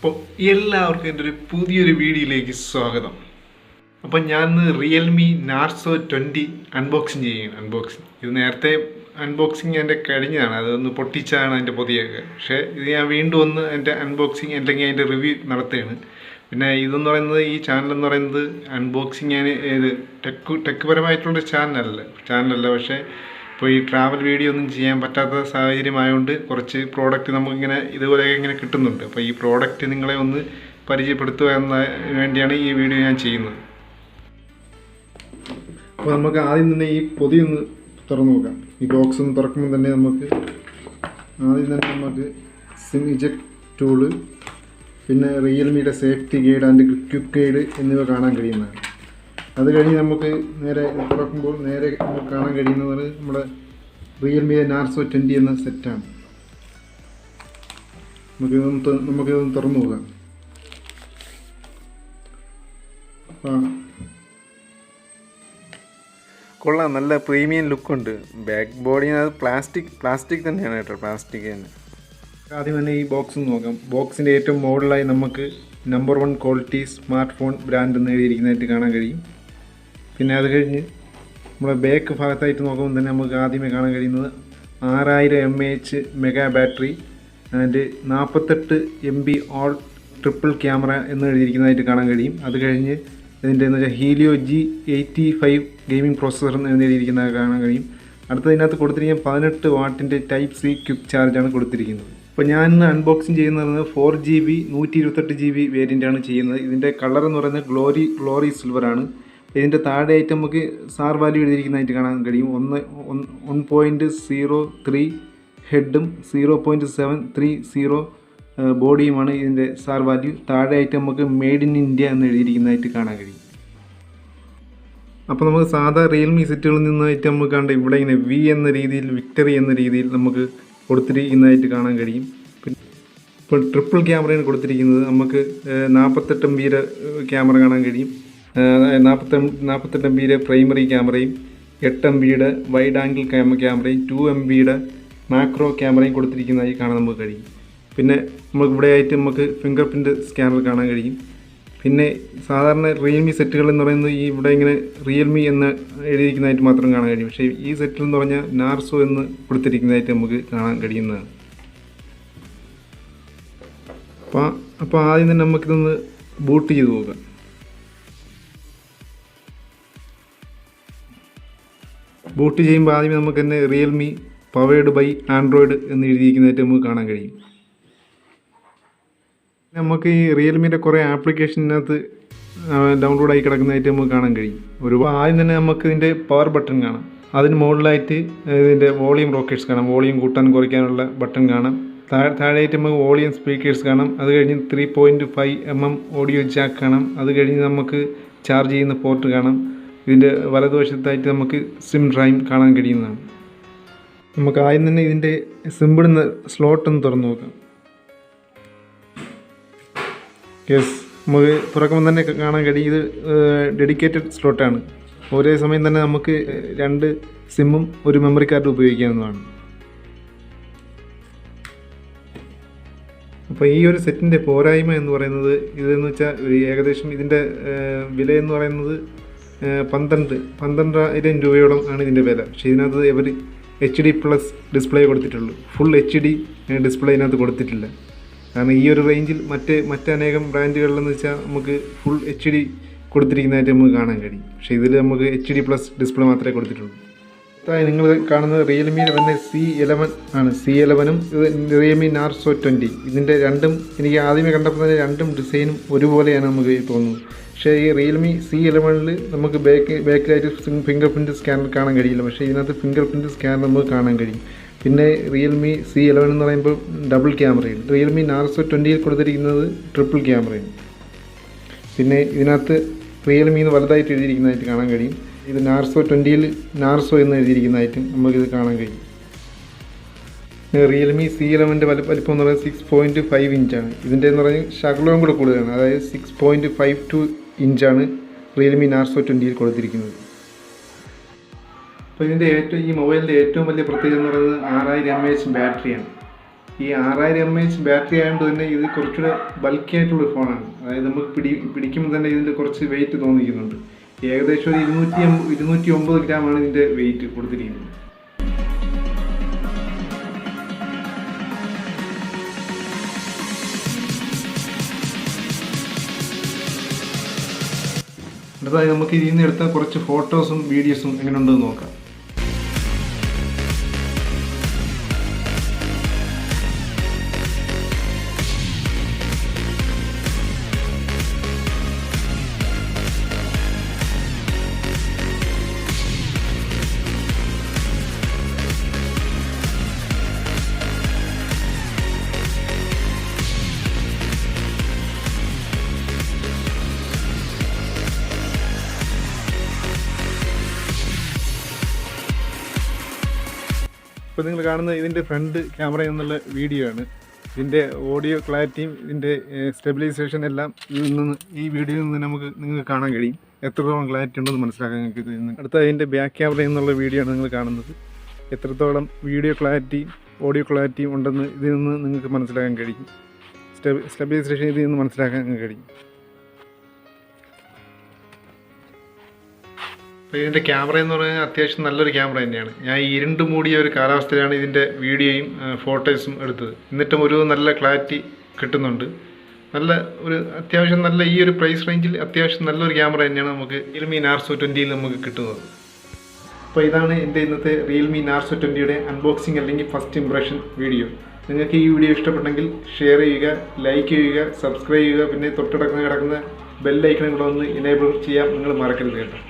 അപ്പോൾ എല്ലാവർക്കും എൻ്റെ ഒരു പുതിയൊരു വീഡിയോയിലേക്ക് സ്വാഗതം. അപ്പം ഞാൻ ഇന്ന് റിയൽമി നാർസോ 20 അൺബോക്സിങ് ചെയ്യുകയാണ്. ഇത് നേരത്തെ അൺബോക്സിങ് എൻ്റെ കഴിഞ്ഞതാണ്, അതൊന്ന് പൊട്ടിച്ചാണ് അതിൻ്റെ പൊതിയൊക്കെ. പക്ഷേ ഇത് ഞാൻ വീണ്ടും ഒന്ന് എൻ്റെ അൺബോക്സിങ് അല്ലെങ്കിൽ അതിൻ്റെ റിവ്യൂ നടത്തുകയാണ്. പിന്നെ ഇതെന്ന് പറയുന്നത്, ഈ ചാനലെന്ന് പറയുന്നത് അൺബോക്സിങ് ഇത് ടെക് പരമായിട്ടുള്ള ചാനലല്ല. പക്ഷേ ഇപ്പോൾ ഈ ട്രാവൽ വീഡിയോ ഒന്നും ചെയ്യാൻ പറ്റാത്ത സാഹചര്യമായതുകൊണ്ട് കുറച്ച് പ്രോഡക്റ്റ് നമുക്കിങ്ങനെ ഇതുപോലെയൊക്കെ ഇങ്ങനെ കിട്ടുന്നുണ്ട്. അപ്പോൾ ഈ പ്രോഡക്റ്റ് നിങ്ങളെ ഒന്ന് പരിചയപ്പെടുത്തുക എന്ന വേണ്ടിയാണ് ഈ വീഡിയോ ഞാൻ ചെയ്യുന്നത്. അപ്പോൾ നമുക്ക് ആദ്യം തന്നെ ഈ പൊതി ഒന്ന് തുറന്നു നോക്കാം. ഈ ബോക്സ് ഒന്ന് തുറക്കുമ്പോൾ തന്നെ ആദ്യം തന്നെ നമുക്ക് സിം ഇജക്ട് ടൂള്, പിന്നെ റിയൽമിയുടെ safety guide and quick guide എന്നിവ കാണാൻ കഴിയുന്നതാണ്. അത് കഴിഞ്ഞ് നമുക്ക് നേരെ തുറക്കുമ്പോൾ നേരെ നമുക്ക് കാണാൻ കഴിയുന്നത് നമ്മുടെ റിയൽമിയുടെ നാർസോ 20 എന്ന സെറ്റാണ്. നമുക്കിതൊന്ന് തുറന്നു നോക്കാം. കൊള്ളാം, നല്ല പ്രീമിയം ലുക്കുണ്ട്. ബാക്ക് ബോഡിന് അത് പ്ലാസ്റ്റിക് തന്നെയാണ് കേട്ടോ, പ്ലാസ്റ്റിക് തന്നെ. ആദ്യം തന്നെ ഈ ബോക്സ് നോക്കാം. ബോക്സിൻ്റെ ഏറ്റവും മുകളിലായി നമുക്ക് number 1 quality smart phone brand എന്ന് എഴുതിയിരിക്കുന്നതായിട്ട് കാണാൻ കഴിയും. പിന്നെ അത് കഴിഞ്ഞ് നമ്മുടെ ബാക്ക് ഭാഗത്തായിട്ട് നോക്കുമ്പോൾ തന്നെ നമുക്ക് ആദ്യമേ കാണാൻ കഴിയുന്നത് 6000 mAh mega battery and 48 MB all triple camera എന്ന് എഴുതിയിരിക്കുന്നതായിട്ട് കാണാൻ കഴിയും. അത് കഴിഞ്ഞ് ഇതിൻ്റെ എന്ന് വെച്ചാൽ ഹീലിയോ G85 ഗെയിമിംഗ് പ്രോസസ്സർ എന്ന് എഴുതിയിരിക്കുന്നത് കാണാൻ കഴിയും. അടുത്തതിനകത്ത് കൊടുത്തിരിക്കുന്നത് 18 വാട്ടിൻ്റെ ടൈപ്പ് സി ക്വിക്ക് ചാർജാണ് കൊടുത്തിരിക്കുന്നത്. അപ്പോൾ ഞാൻ ഇന്ന് അൺബോക്സിങ് ചെയ്യുന്നത് 4GB 128GB വേരിയൻ്റാണ് ചെയ്യുന്നത്. ഇതിൻ്റെ കളർ എന്ന് പറയുന്നത് ഗ്ലോറി സിൽവറാണ്. ഇതിൻ്റെ താഴെയായിട്ട് നമുക്ക് സാർ വാല്യൂ എഴുതിയിരിക്കുന്നതായിട്ട് കാണാൻ കഴിയും. 1.03 ഹെഡും 0.730 ബോഡിയുമാണ് ഇതിൻ്റെ സാർ വാല്യൂ. താഴെയായിട്ട് നമുക്ക് മെയ്ഡ് ഇൻ ഇന്ത്യ എന്ന് എഴുതിയിരിക്കുന്നതായിട്ട് കാണാൻ കഴിയും. അപ്പോൾ നമുക്ക് സാധാ റിയൽമി സെറ്റുകളിൽ നിന്നായിട്ട് നമുക്ക് കണ്ട് ഇവിടെ ഇങ്ങനെ വി എന്ന രീതിയിൽ, വിക്ടറി എന്ന രീതിയിൽ നമുക്ക് കൊടുത്തിരിക്കുന്നതായിട്ട് കാണാൻ കഴിയും. ഇപ്പോൾ ട്രിപ്പിൾ ക്യാമറയാണ് കൊടുത്തിരിക്കുന്നത്. നമുക്ക് 48 MB ക്യാമറ കാണാൻ കഴിയും. 48 MB പ്രൈമറി ക്യാമറയും 8 MB വൈഡ് ആംഗിൾ ക്യാമറയും 2 MB മാക്രോ ക്യാമറയും കൊടുത്തിരിക്കുന്നതായി കാണാൻ നമുക്ക് കഴിയും. പിന്നെ നമുക്ക് ഇവിടെയായിട്ട് നമുക്ക് ഫിംഗർ പ്രിൻറ്റ് സ്കാനർ കാണാൻ കഴിയും. പിന്നെ സാധാരണ റിയൽമി സെറ്റുകൾ എന്ന് പറയുന്നത് ഈ ഇവിടെ ഇങ്ങനെ റിയൽമി എന്ന് എഴുതിയിരിക്കുന്നതായിട്ട് മാത്രം കാണാൻ കഴിയും. പക്ഷേ ഈ സെറ്റിൽ എന്ന് പറഞ്ഞാൽ നാർസോ എന്ന് കൊടുത്തിരിക്കുന്നതായിട്ട് നമുക്ക് കാണാൻ കഴിയുന്നതാണ്. അപ്പോൾ ആദ്യം തന്നെ നമുക്കിതൊന്ന് ബൂട്ട് ചെയ്ത് നോക്കാം. ബൂട്ട് ചെയ്യുമ്പോൾ ആദ്യമേ നമുക്ക് തന്നെ റിയൽമി പവേർഡ് ബൈ ആൻഡ്രോയിഡ് എന്ന് എഴുതിയിരിക്കുന്നതായിട്ട് നമുക്ക് കാണാൻ കഴിയും. നമുക്ക് ഈ റിയൽമിൻ്റെ കുറേ ആപ്ലിക്കേഷനകത്ത് ഡൗൺലോഡായി കിടക്കുന്നതായിട്ട് നമുക്ക് കാണാൻ കഴിയും. ആദ്യം തന്നെ നമുക്ക് ഇതിൻ്റെ പവർ ബട്ടൺ കാണാം. അതിന് മുകളിലായിട്ട് ഇതിൻ്റെ വോളിയം റോക്കറ്റ്സ് കാണാം. വോളിയം കൂട്ടാൻ കുറയ്ക്കാനുള്ള ബട്ടൺ കാണാം. താഴെയായിട്ട് നമുക്ക് വോളിയം സ്പീക്കേഴ്സ് കാണാം. അത് കഴിഞ്ഞ് 3.5 mm ഓഡിയോ ജാക്ക് കാണാം. അത് കഴിഞ്ഞ് നമുക്ക് ചാർജ് ചെയ്യുന്ന പോർട്ട് കാണാം. ഇതിൻ്റെ വലതുവശത്തായിട്ട് നമുക്ക് സിം ഡ്രൈവ് കാണാൻ കഴിയുന്നതാണ്. നമുക്ക് ആദ്യം തന്നെ ഇതിൻ്റെ സിമ്പിടുന്ന സ്ലോട്ട് ഒന്ന് തുറന്നു നോക്കാം. നമുക്ക് തുറക്കുമ്പോൾ തന്നെ കാണാൻ കഴിയും ഇത് ഡെഡിക്കേറ്റഡ് സ്ലോട്ടാണ്. ഒരേ സമയം തന്നെ നമുക്ക് 2 സിമ്മും ഒരു മെമ്മറി കാർഡ് ഉപയോഗിക്കാവുന്നതാണ്. അപ്പോൾ ഈ ഒരു സെറ്റിൻ്റെ പോരായ്മ എന്ന് പറയുന്നത് ഇതെന്ന് വെച്ചാൽ ഏകദേശം ഇതിൻ്റെ വില എന്ന് പറയുന്നത് 12,000 രൂപയോളം ആണ് ഇതിൻ്റെ വില. പക്ഷേ ഇതിനകത്ത് ഇവർ HD+ ഡിസ്പ്ലേ കൊടുത്തിട്ടുള്ളൂ. ഫുൾ HD ഡിസ്പ്ലേ ഇതിനകത്ത് കൊടുത്തിട്ടില്ല. കാരണം ഈ ഒരു റേഞ്ചിൽ മറ്റനേകം ബ്രാൻഡുകളിലെന്ന് വെച്ചാൽ നമുക്ക് ഫുൾ HD കൊടുത്തിരിക്കുന്നതായിട്ട് നമുക്ക് കാണാൻ കഴിയും. പക്ഷേ ഇതിൽ നമുക്ക് HD+ ഡിസ്പ്ലേ മാത്രമേ കൊടുത്തിട്ടുള്ളൂ. നിങ്ങൾ കാണുന്നത് റിയൽമിയുടെ തന്നെ C11 ആണ്. C11ഉം ഇത് റിയൽമി നാർസോ 20. ഇതിൻ്റെ രണ്ടും എനിക്ക് ആദ്യമേ കണ്ടപ്പോൾ തന്നെ രണ്ടും ഡിസൈനും ഒരുപോലെയാണ് നമുക്ക് തോന്നുന്നത്. പക്ഷേ ഈ റിയൽമി C11ൽ നമുക്ക് ബാക്കിലായിട്ട് ഫിംഗർ പ്രിൻറ്റ് സ്കാനർ കാണാൻ കഴിയില്ല. പക്ഷേ ഇതിനകത്ത് ഫിംഗർ പ്രിൻറ്റ് സ്കാനർ നമുക്ക് കാണാൻ കഴിയും. പിന്നെ റിയൽമി C11 എന്ന് പറയുമ്പോൾ ഡബിൾ ക്യാമറയാണ്. റിയൽമി നാർസോ 20ൽ കൊടുത്തിരിക്കുന്നത് ട്രിപ്പിൾ ക്യാമറയാണ്. പിന്നെ ഇതിനകത്ത് റിയൽമി എന്ന് വലുതായിട്ട് എഴുതിയിരിക്കുന്നതായിട്ട് കാണാൻ കഴിയും. ഇത് നാർസോ 20ൽ നാർസോ എന്ന് എഴുതിയിരിക്കുന്നതായിട്ടും നമുക്കിത് കാണാൻ കഴിയും. റിയൽമി C11ൻ്റെ വലിപ്പം എന്ന് പറയുന്നത് 6.5 ഇഞ്ചാണ്. ഇതിൻ്റെ എന്ന് പറഞ്ഞാൽ ശകലവും കൂടെ കൂടുതലാണ്. അതായത് 6.52 ഇഞ്ചാണ് റിയൽമി നാർസോ 20ൽ കൊടുത്തിരിക്കുന്നത്. അപ്പോൾ ഇതിൻ്റെ ഈ മൊബൈലിൻ്റെ ഏറ്റവും വലിയ പ്രത്യേകത എന്ന് പറയുന്നത് 6000 mAh ബാറ്ററിയാണ്. ഈ 6000 mAh ബാറ്ററി ആയതുകൊണ്ട് തന്നെ ഇത് കുറച്ചുകൂടെ ബൾക്കി ആയിട്ടുള്ളൊരു ഫോണാണ്. അതായത് നമുക്ക് പിടിക്കുമ്പോൾ തന്നെ ഇതിൻ്റെ കുറച്ച് വെയിറ്റ് തോന്നിക്കുന്നുണ്ട്. ഏകദേശം ഒരു 209 ഗ്രാമാണ് ഇതിൻ്റെ വെയിറ്റ് കൊടുത്തിരിക്കുന്നത്. അടുത്തതായി നമുക്ക് ഇതിൽ നിന്ന് എടുത്ത കുറച്ച് ഫോട്ടോസും വീഡിയോസും എങ്ങനെയുണ്ടെന്ന് നോക്കാം. ഇപ്പോൾ നിങ്ങൾ കാണുന്ന ഇതിൻ്റെ ഫ്രണ്ട് ക്യാമറ എന്നുള്ള വീഡിയോ ആണ്. ഇതിൻ്റെ ഓഡിയോ ക്ലാരിറ്റിയും ഇതിൻ്റെ സ്റ്റെബിലൈസേഷൻ എല്ലാം ഈ വീഡിയോയിൽ നിന്ന് നിങ്ങൾക്ക് കാണാൻ കഴിയും. എത്രത്തോളം ക്ലാരിറ്റി ഉണ്ടെന്ന് മനസ്സിലാക്കാൻ നിങ്ങൾക്ക്. അടുത്ത അതിൻ്റെ ബാക്ക് ക്യാമറ എന്നുള്ള വീഡിയോ ആണ് നിങ്ങൾ കാണുന്നത്. എത്രത്തോളം വീഡിയോ ക്ലാരിറ്റിയും ഓഡിയോ ക്ലാരിറ്റിയും ഉണ്ടെന്ന് ഇതിൽ നിന്ന് നിങ്ങൾക്ക് മനസ്സിലാക്കാൻ കഴിയും. സ്റ്റെബിലൈസേഷൻ ഇതിൽ നിന്ന് മനസ്സിലാക്കാൻ കഴിയും. അപ്പോൾ ഇതിൻ്റെ ക്യാമറ എന്ന് പറഞ്ഞാൽ അത്യാവശ്യം നല്ലൊരു ക്യാമറ തന്നെയാണ്. ഞാൻ ഈ ഇരുണ്ട് മൂടിയ ഒരു കാലാവസ്ഥയിലാണ് ഇതിൻ്റെ വീഡിയോയും ഫോട്ടോസും എടുത്തത്. എന്നിട്ടും ഒരു നല്ല ക്ലാരിറ്റി കിട്ടുന്നുണ്ട്. അത്യാവശ്യം നല്ല ഈ ഒരു പ്രൈസ് റേഞ്ചിൽ അത്യാവശ്യം നല്ലൊരു ക്യാമറ തന്നെയാണ് നമുക്ക് Realme Narzo 20 നമുക്ക് കിട്ടുന്നത്. അപ്പോൾ ഇതാണ് എൻ്റെ ഇന്നത്തെ Realme Narzo 20യുടെ അൺബോക്സിങ് അല്ലെങ്കിൽ ഫസ്റ്റ് ഇംപ്രഷൻ വീഡിയോ. നിങ്ങൾക്ക് ഈ വീഡിയോ ഇഷ്ടപ്പെട്ടെങ്കിൽ ഷെയർ ചെയ്യുക, ലൈക്ക് ചെയ്യുക, സബ്സ്ക്രൈബ് ചെയ്യുക. പിന്നെ തൊട്ടടുത്ത് കിടക്കുന്ന ബെൽ ഐക്കൺ കൂടെ ഒന്ന് എനേബിൾ ചെയ്യാൻ നിങ്ങൾ മറക്കരുത് കേട്ടോ.